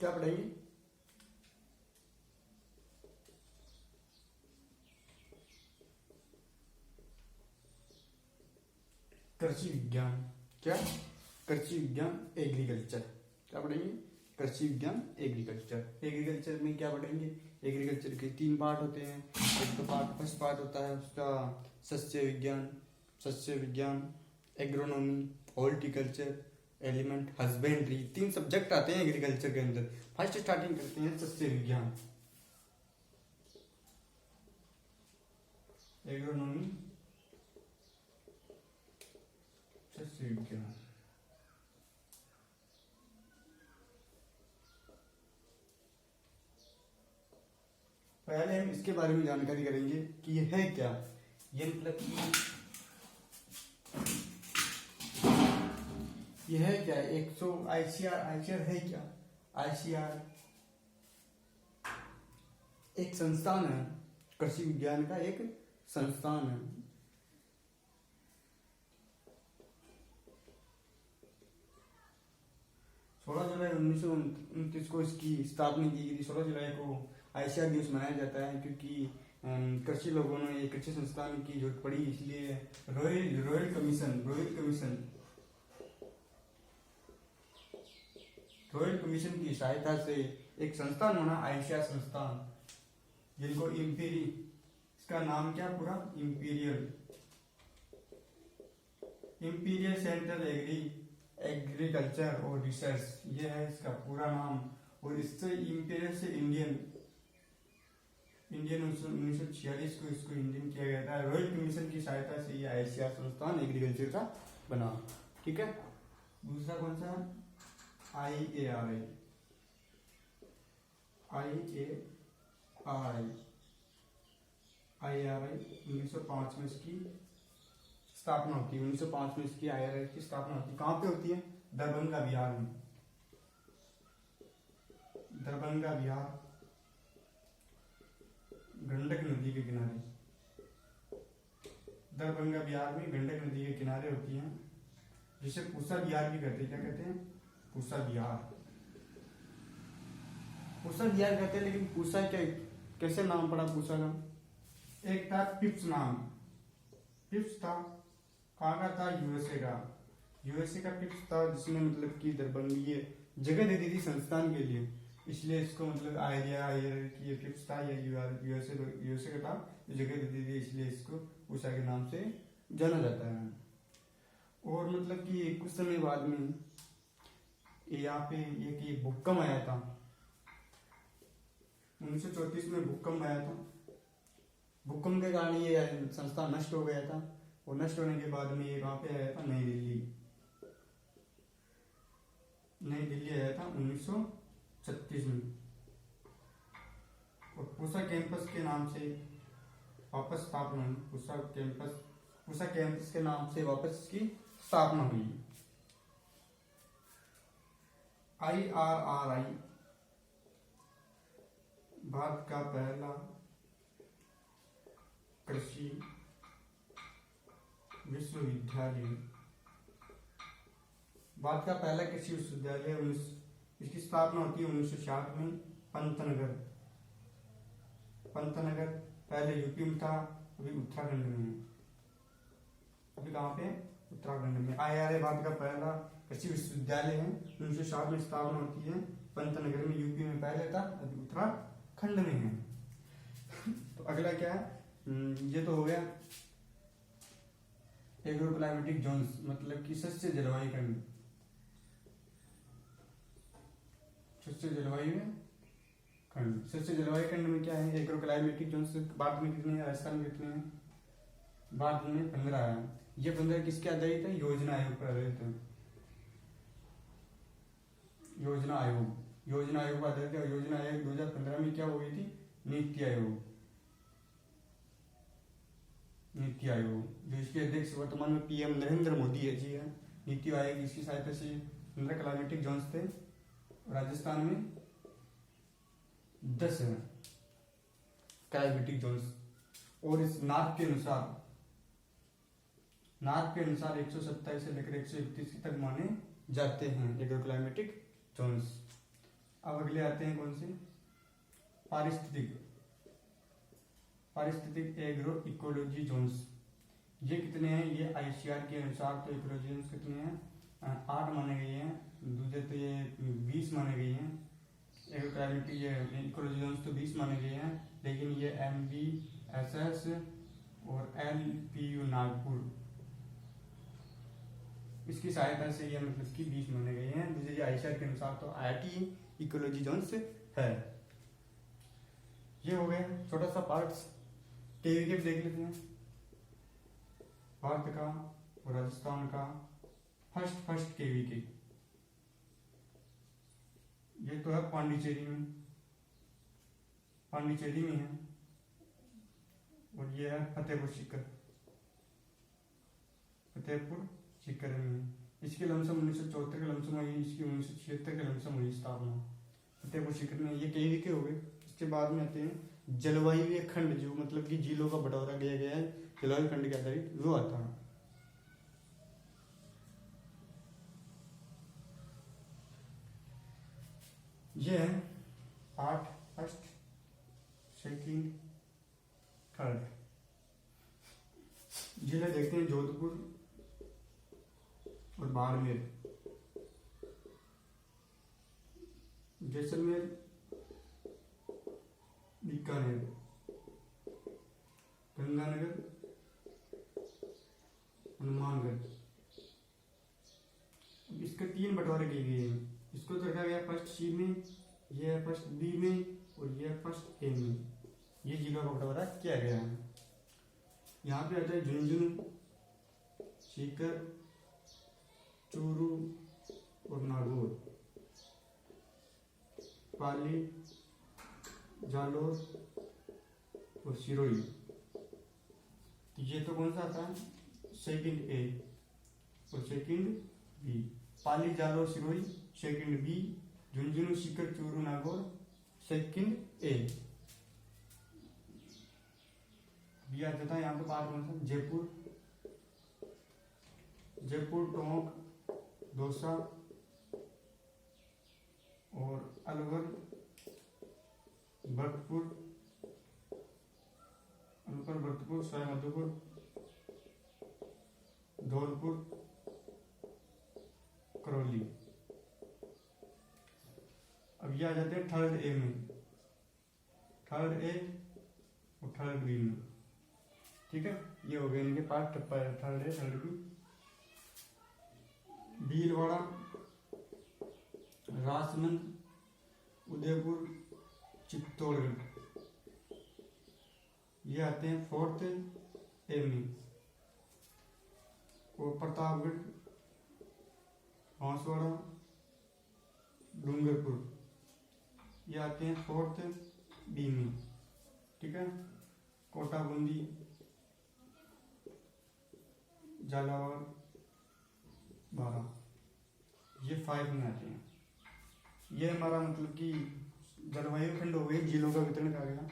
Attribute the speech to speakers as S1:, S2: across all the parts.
S1: क्या पढ़ेंगे? कृषि विज्ञान। क्या? कृषि विज्ञान एग्रीकल्चर। क्या पढ़ेंगे? कृषि विज्ञान एग्रीकल्चर। एग्रीकल्चर में क्या पढ़ेंगे? एग्रीकल्चर के 3 पार्ट होते हैं। एक तो फर्स्ट पार्ट होता है उसका शस्य विज्ञान, agronomy, horticulture, element husbandry. 3 subject आते हैं एग्रीकल्चर के अंदर। फर्स्ट स्टार्टिंग करते हैं सस्य विज्ञान। एग्रोनॉमी, सस्य विज्ञान। पहले हम इसके बारे में जानकारी करेंगे कि ये है क्या। ये मतलब कि ये है क्या? आईसीआर है क्या? आईसीआर एक संस्थान है, कृषि विज्ञान का एक संस्थान है। जुलाई 1929 को इसकी स्थापना की गई थी। 16 जुलाई को आईसीआर दिवस मनाया जाता है क्योंकि कृषि लोगों ने एक कृषि संस्थान की जरूरत पड़ी, इसलिए रॉयल कमीशन की सहायता से एक संस्थान बना, आईसीआर संस्थान, जिनको इसका नाम क्या पूरा? इंपीरियल सेंट्रल एग्रीकल्चर और रिसर्च, ये है इसका पूरा नाम। और इससे इंपीरियल से इंडियन 1946 को इसको इंडियन किया गया था। रॉयल कमीशन की सहायता से ये आईसीआर संस्थान एग्रीकल्चर का बना। ठीक है। दूसरा कौन सा? IARI 1905 में इसकी स्थापना होती है। 1905 में इसकी IARI की स्थापना होती है। कहाँ पे होती है? दरभंगा बिहार में। दरभंगा बिहार, गंडक नदी के किनारे। दरभंगा बिहार में गंडक नदी के किनारे होती है, जिसे पूसा बिहार भी कहते हैं। क्या कहते हैं? पूसा बिहार। पूसा बिहार कहते हैं, लेकिन पूसा क्या, कैसे नाम पड़ा पूसा का? एक था पिप्स नाम। पिप्स था, कहाँ का था? यूएसए का पिप्स था, जिसने मतलब कि दरभंगी जगह दे दी थी संस्थान के लिए, इसलिए इसको मतलब आइडिया कि ये पिप्स था, या यूएसए का था, जगह दे दी थी, इसलिए इसको पूसा के नाम से जाना जाता है। और मतलब कि कुछ समय बाद में यहाँ पे एक भूकंप आया था। 1934 में भूकंप आया था। भूकंप के कारण ये संस्था नष्ट हो गया था, और नष्ट होने के बाद में ये कहाँ पे आया था? नई दिल्ली आया था 1936 में। और पूसा कैंपस के नाम से वापस स्थापना हुई। पूसा कैंपस के नाम से वापस इसकी स्थापना हुई। IRRI भारत का पहला कृषि विश्वविद्यालय। भारत का पहला कृषि विश्वविद्यालय इसकी स्थापना होती है 1960 में पंतनगर। पहले यूपी में था, अभी उत्तराखंड में है। अभी कहाँ पे? उत्तराखंड में। IRRI भारत का पहला कृषि विश्वविद्यालय है। 1960 में स्थापना होती है पंतनगर में। यूपी में पहले था, अभी उत्तराखंड में है। तो अगला क्या है? ये तो हो गया एग्रोक्लाइमेटिक जोन्स, मतलब कि शस्य जलवायु खंड। शस्य जलवायु खंड में क्या है? एग्रोक्लाइमेटिक जोन्स भारत में कितने हैं? राजस्थान में कितने हैं? भारत में 15 है। ये 15 किसके आधारित है? योजना आयोग पर आधारित है। योजना आयोग पर आधारित है। योजना आयोग 2015 में क्या हो गई थी? नीति आयोग, जो इसके अध्यक्ष वर्तमान में PM नरेंद्र मोदी जी है। नीति आयोग इसकी सहायता से 15 क्लाइमेटिक जोन्स थे। राजस्थान में 10 है क्लाइमेटिक जोन्स। और इस नाप के अनुसार 127 से लेकर 131 तक माने जाते हैं एग्रोक्लाइमेटिक जोन्स। अब अगले आते हैं कौन से, पारिस्थितिक पारिस्थितिक एग्रो इकोलॉजी जोन्स। ये कितने हैं, ये आईसीआर के अनुसार तो इकोलॉजी जोन्स कितने हैं, 8 माने गए हैं, दूसरे तो ये 20 माने गए हैं। एग्रो क्लाइमेटिक ये इकोलॉजी जोन्स तो 20 माने गए हैं, लेकिन ये MBSS और LPU नागपुर इसकी सहायता से ये मतलब कि 20 माने गए हैं। दूसरे ये आईसीआर के अनुसार तो 8 ही इकोलॉजी जोन्स है। ये हो गया छोटा सा पार्ट्स। केवी के देख लेते हैं। भारत का और राजस्थान का फर्स्ट केवी के, ये तो है पांडिचेरी में है, और ये है फतेहपुर सीकर में है। इसकी लमसम 1974 के लमसम हुई, इसकी 1976 के लमसम हुई स्थापना फतेहपुर सीकर में। ये केवी के हो गए। इसके बाद में आते हैं जलवायु खंड, जो मतलब कि जिलों का बंटवारा किया गया है जलवायु खंड के आधारित, वो आता है। ये है पार्ट फर्स्ट, सेकंड, थर्ड। जिले देखते हैं जोधपुर और बाड़मेर, जैसलमेर, बीकानेर, गंगानगर, हनुमानगढ़। इसके 3 बंटवारे किए गए हैं। इसको तो रखा गया फर्स्ट सी में, ये है फर्स्ट बी में, और ये है फर्स्ट ए में। ये जिलों का बंटवारा किया गया है। यहाँ पे आता है झुंझुनू, सीकर, चूरू और नागौर, पाली, जालोर और सिरोही। ये तो कौन सा आता है, सेकंड ए और second B. Pali, Jalore, Sirohi second B, Jhunjhunu, Sikar, Churu, Nagaur second A. B आ जाता है यहाँ पे पार्ट कौन सा, जयपुर, टोंक, दौसा और अलवर, भरतपुर, सवाईमाधोपुर, धौलपुर, करौली। अब ये आ जाते हैं थर्ड ए में, थर्ड ए और थर्ड बी में। ठीक है, ये हो गए इनके part, third A, third B. Bhilwara, Rajsamand, Udaipur, Chittorgarh, ये आते हैं फोर्थ ए में। और प्रतापगढ़, बांसवाड़ा, डूंगरपुर, ये आते हैं फोर्थ बी में। ठीक है, कोटा, बूंदी, झालावाड़, बारह, ये 5 में आते हैं। ये हमारा मतलब कि जलवायु खंड हो गई, जिलों का वितरण किया गया।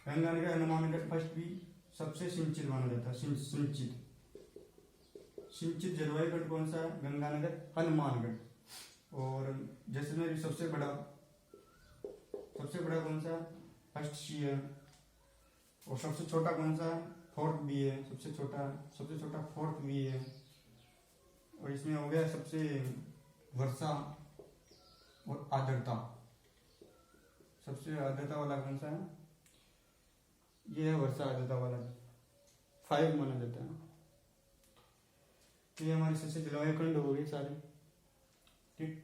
S1: गंगानगर, हनुमानगढ़ फर्स्ट भी सबसे सिंचित माना जाता है। सिंचित जलवायु खंड कौन सा है, गंगानगर, हनुमानगढ़। और जैसलमेर सबसे बड़ा कौन सा, फर्स्ट सी है। और सबसे छोटा कौन सा है, फोर्थ बी है। सबसे छोटा फोर्थ बी है। और इसमें हो गया सबसे वर्षा और आर्द्रता, सबसे आर्द्रता वाला कौन सा है, ये है वर्षा आर्द्रता वाला, 5 माना जाता है। तो ये हमारे सबसे जलवायु खंड हो गए सारे। ठीक।